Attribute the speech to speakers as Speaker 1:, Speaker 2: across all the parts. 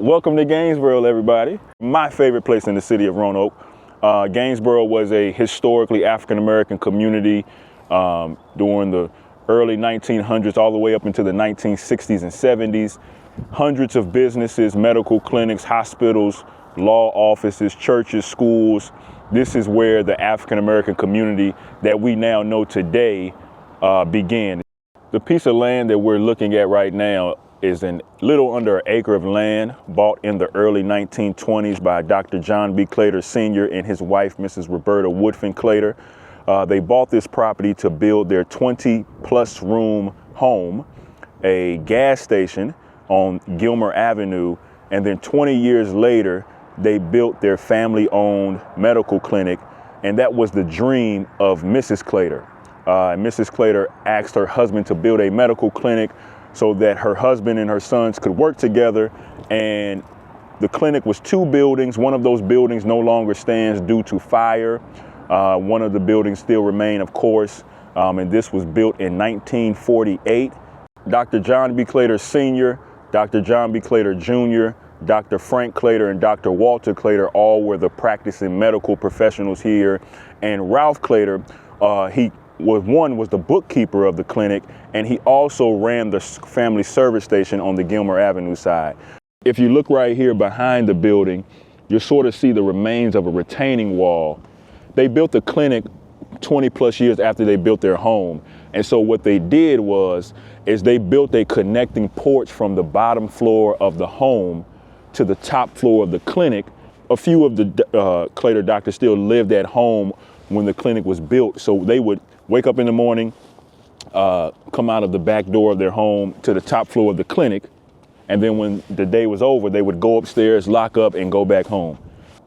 Speaker 1: Welcome to Gainsboro, everybody. My favorite place in the city of Roanoke. Gainsboro was a historically African-American community during the early 1900s all the way up into the 1960s and 70s. Hundreds of businesses, medical clinics, hospitals, law offices, churches, schools. This is where the African-American community that we now know today began. The piece of land that we're looking at right now is a little under an acre of land bought in the early 1920s by Dr. John B. Claytor Sr. and his wife, Mrs. Roberta Woodfin Claytor. They bought this property to build their 20-plus room home, a gas station on Gilmer Avenue, and then 20 years later, they built their family-owned medical clinic, and that was the dream of Mrs. Claytor. Mrs. Claytor asked her husband to build a medical clinic so that her husband and her sons could work together. And the clinic was two buildings. One of those buildings no longer stands due to fire. One of the buildings still remain, of course, and this was built in 1948. Dr. John B. Claytor Sr., Dr. John B. Claytor Jr., Dr. Frank Claytor, and Dr. Walter Claytor all were the practicing medical professionals here. And Ralph Claytor, was the bookkeeper of the clinic, and he also ran the family service station on the Gilmer Avenue side. If you look right here behind the building, you sort of see the remains of a retaining wall. They built the clinic 20 plus years after they built their home. And so what they did is they built a connecting porch from the bottom floor of the home to the top floor of the clinic. A few of the Claytor doctors still lived at home when the clinic was built. So they would wake up in the morning, come out of the back door of their home to the top floor of the clinic. And then when the day was over, they would go upstairs, lock up, and go back home.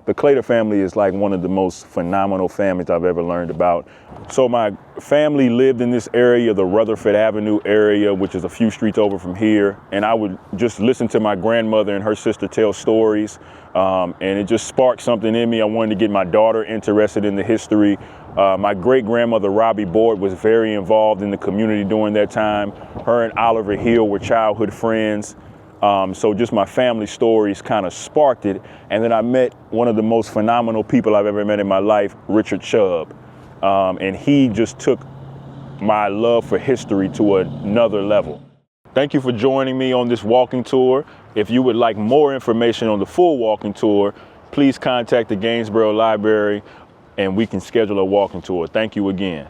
Speaker 1: The Claytor family is like one of the most phenomenal families I've ever learned about. So my family lived in this area, the Rutherford Avenue area, which is a few streets over from here. And I would just listen to my grandmother and her sister tell stories. And it just sparked something in me. I wanted to get my daughter interested in the history. My great-grandmother, Robbie Board, was very involved in the community during that time. Her and Oliver Hill were childhood friends. So just my family stories kind of sparked it. And then I met one of the most phenomenal people I've ever met in my life, Richard Chubb. And he just took my love for history to another level. Thank you for joining me on this walking tour. If you would like more information on the full walking tour, please contact the Gainsboro Library and we can schedule a walking tour. Thank you again.